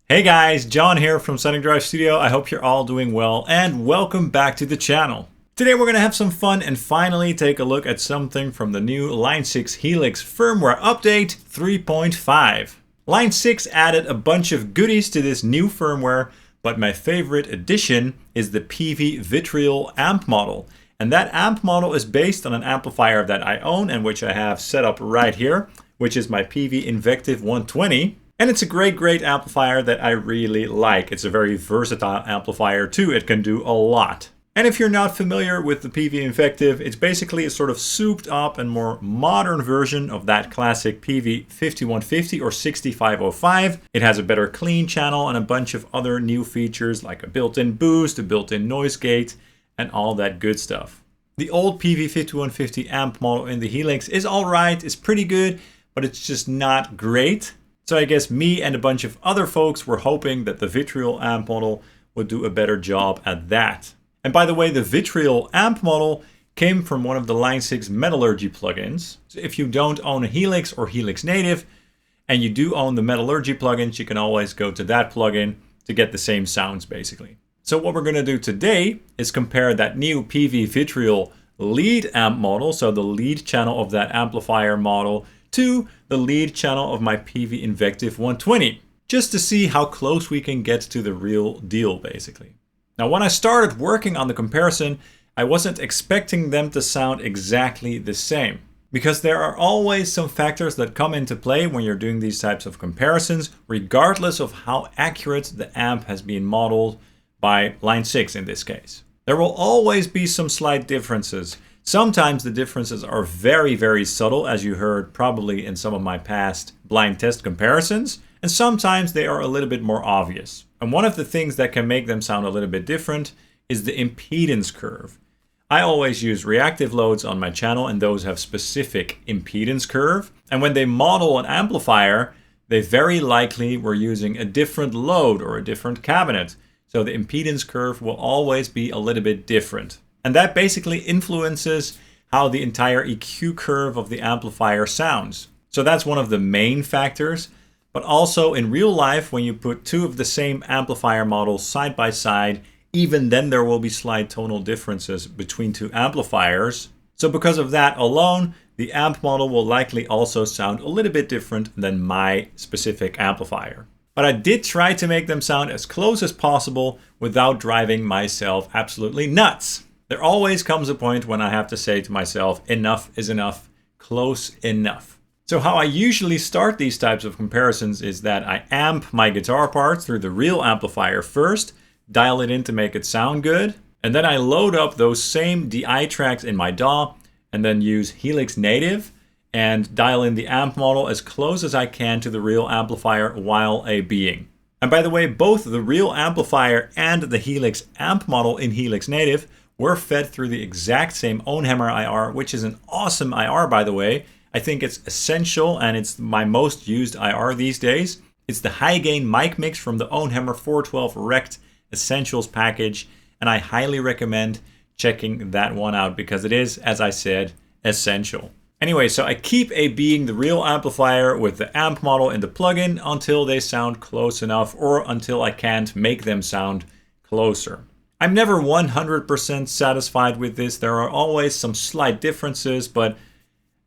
Hey guys, John here from Sonic Drive Studio. I hope you're all doing well and welcome back to the channel. Today we're going to have some fun and finally take a look at something from the new Line 6 Helix firmware update 3.5. Line 6 added a bunch of goodies to this new firmware, but my favorite addition is the Peavey Vitriol amp model. And that amp model is based on an amplifier that I own and which I have set up right here, which is my Peavey Invective 120. And it's a great amplifier that I really like. It's a very versatile amplifier too. It can do a lot. And if you're not familiar with the Peavey Invective, it's basically a sort of souped up and more modern version of that classic Peavey 5150 or 6505. It has a better clean channel and a bunch of other new features like a built-in boost, a built-in noise gate, and all that good stuff. The old Peavey 5150 amp model in the Helix is alright, it's pretty good, but it's just not great. So I guess me and a bunch of other folks were hoping that the Vitriol amp model would do a better job at that. And by the way, the Vitriol amp model came from one of the Line 6 Metallurgy plugins. So if you don't own a Helix or Helix Native, and you do own the Metallurgy plugins, you can always go to that plugin to get the same sounds basically. So what we're going to do today is compare that new Peavey Vitriol lead amp model, so the lead channel of that amplifier model, to the lead channel of my Peavey Invective 120, just to see how close we can get to the real deal basically. Now when I started working on the comparison, I wasn't expecting them to sound exactly the same, because there are always some factors that come into play when you're doing these types of comparisons, regardless of how accurate the amp has been modeled by Line 6 in this case. There will always be some slight differences. Sometimes the differences are very subtle, as you heard probably in some of my past blind test comparisons, and sometimes they are a little bit more obvious. And one of the things that can make them sound a little bit different is the impedance curve. I always use reactive loads on my channel, and those have specific impedance curve. And when they model an amplifier, they very likely were using a different load or a different cabinet. So the impedance curve will always be a little bit different. And that basically influences how the entire EQ curve of the amplifier sounds. So that's one of the main factors. But also in real life, when you put two of the same amplifier models side by side, even then there will be slight tonal differences between two amplifiers. So because of that alone, the amp model will likely also sound a little bit different than my specific amplifier. But I did try to make them sound as close as possible without driving myself absolutely nuts. There always comes a point when I have to say to myself, enough is enough, close enough. So how I usually start these types of comparisons is that I amp my guitar parts through the real amplifier first, dial it in to make it sound good, and then I load up those same DI tracks in my DAW, and then use Helix Native and dial in the amp model as close as I can to the real amplifier while A/Bing. And by the way, both the real amplifier and the Helix amp model in Helix Native were fed through the exact same OwnHammer IR, which is an awesome IR, by the way. I think it's essential and it's my most used IR these days. It's the high gain mic mix from the OwnHammer 412 RECT Essentials package, and I highly recommend checking that one out because it is, as I said, essential. Anyway, so I keep A/Bing the real amplifier with the amp model in the plugin until they sound close enough or until I can't make them sound closer. I'm never 100% satisfied with this. There are always some slight differences, but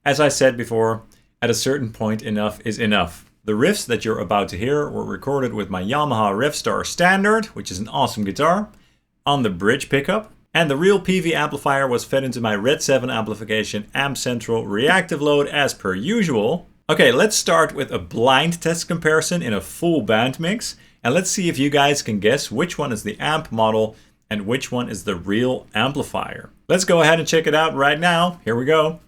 as I said before, at a certain point, enough is enough. The riffs that you're about to hear were recorded with my Yamaha Revstar Standard, which is an awesome guitar, on the bridge pickup. And the real Peavey amplifier was fed into my RedSeven Amplification Amp Central reactive load as per usual. Okay, let's start with a blind test comparison in a full band mix. And let's see if you guys can guess which one is the amp model and which one is the real amplifier. Let's go ahead and check it out right now. Here we go.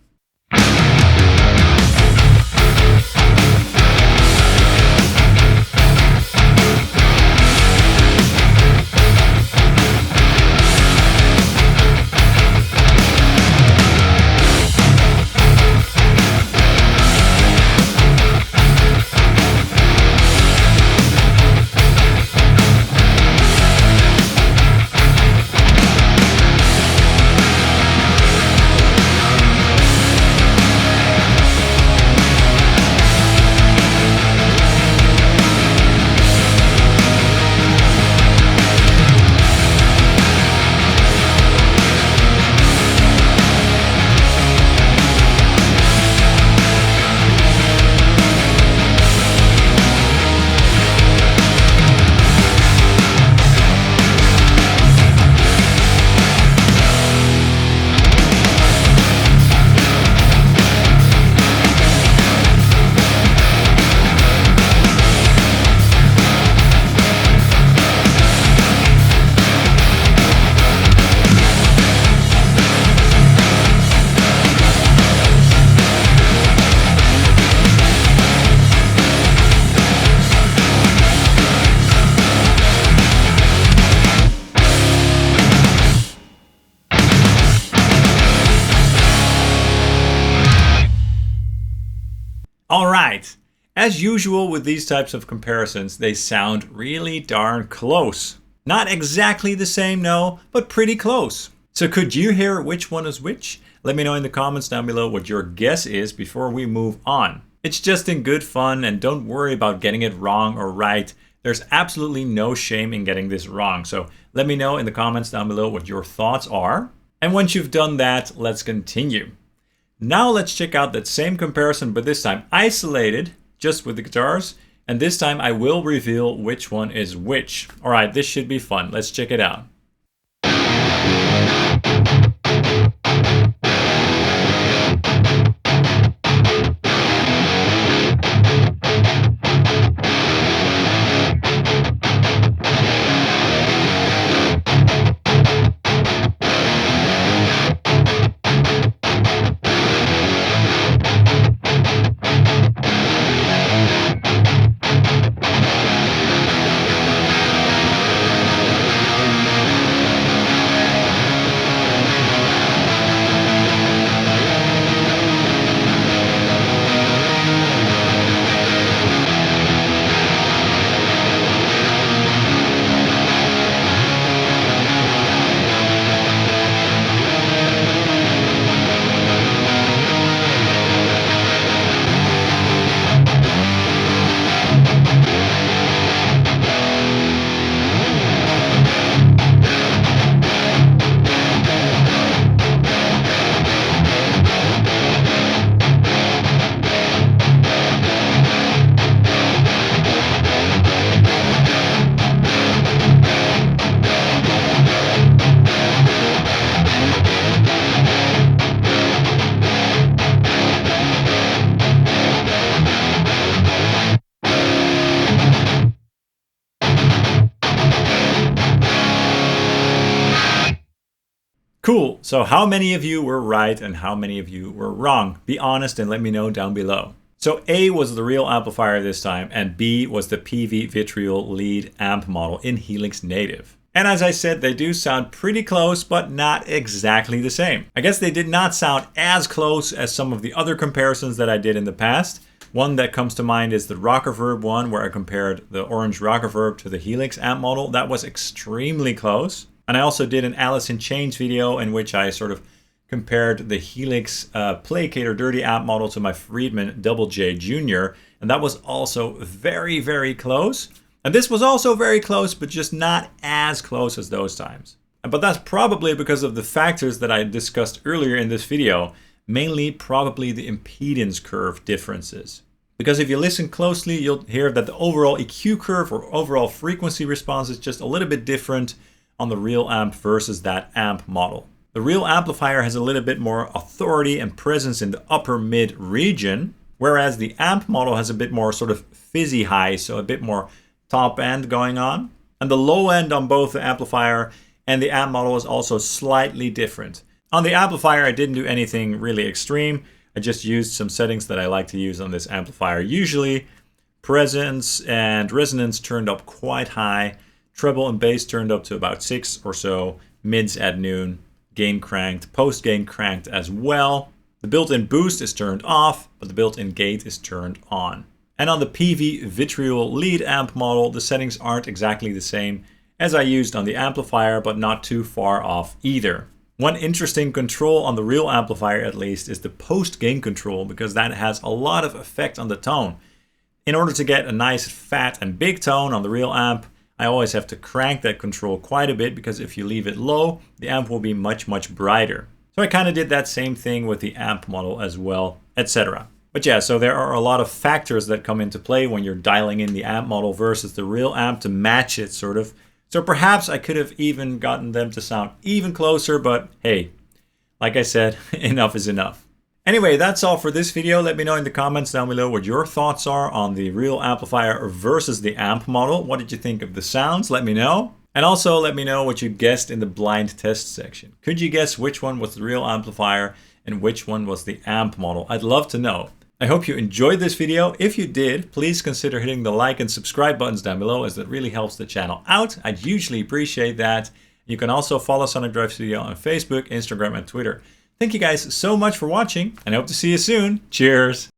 as usual with these types of comparisons, they sound really darn close. Not exactly the same, no, but pretty close. So could you hear which one is which? Let me know in the comments down below what your guess is before we move on. It's just in good fun, and don't worry about getting it wrong or right. There's absolutely no shame in getting this wrong. So let me know in the comments down below what your thoughts are. And once you've done that, let's continue. Now let's check out that same comparison, but this time isolated, just with the guitars. And this time I will reveal which one is which. All right, this should be fun. Let's check it out. Cool, so how many of you were right and how many of you were wrong? Be honest and let me know down below. So A was the real amplifier this time, and B was the Peavey Vitriol lead amp model in Helix Native. And as I said, they do sound pretty close, but not exactly the same. I guess they did not sound as close as some of the other comparisons that I did in the past. One that comes to mind is the Rockerverb one, where I compared the orange Rockerverb to the Helix amp model. That was extremely close. And I also did an Alice in Chains video in which I sort of compared the Helix Placator Dirty amp model to my Friedman Double J Jr. And that was also very, very close. And this was also very close, but just not as close as those times. But that's probably because of the factors that I discussed earlier in this video, mainly probably the impedance curve differences. Because if you listen closely, you'll hear that the overall EQ curve or overall frequency response is just a little bit different on the real amp versus that amp model. The real amplifier has a little bit more authority and presence in the upper mid region, whereas the amp model has a bit more sort of fizzy high, so a bit more top end going on. And the low end on both the amplifier and the amp model is also slightly different. On the amplifier, I didn't do anything really extreme. I just used some settings that I like to use on this amplifier. Usually, presence and resonance turned up quite high. Treble and bass turned up to about 6 or so, mids at noon, gain cranked, post gain cranked as well. The built-in boost is turned off, but the built-in gate is turned on. And on the Peavey Vitriol lead amp model, the settings aren't exactly the same as I used on the amplifier, but not too far off either. One interesting control on the real amplifier at least is the post gain control, because that has a lot of effect on the tone. In order to get a nice fat and big tone on the real amp, I always have to crank that control quite a bit, because if you leave it low, the amp will be much, much brighter. So I kind of did that same thing with the amp model as well, etc. But yeah, so there are a lot of factors that come into play when you're dialing in the amp model versus the real amp to match it, sort of. So perhaps I could have even gotten them to sound even closer, but hey, like I said, enough is enough. Anyway, that's all for this video. Let me know in the comments down below what your thoughts are on the real amplifier versus the amp model. What did you think of the sounds? Let me know. And also let me know what you guessed in the blind test section. Could you guess which one was the real amplifier and which one was the amp model? I'd love to know. I hope you enjoyed this video. If you did, please consider hitting the like and subscribe buttons down below, as that really helps the channel out. I'd hugely appreciate that. You can also follow Sonic Drive Studio on Facebook, Instagram, and Twitter. Thank you guys so much for watching, and I hope to see you soon. Cheers!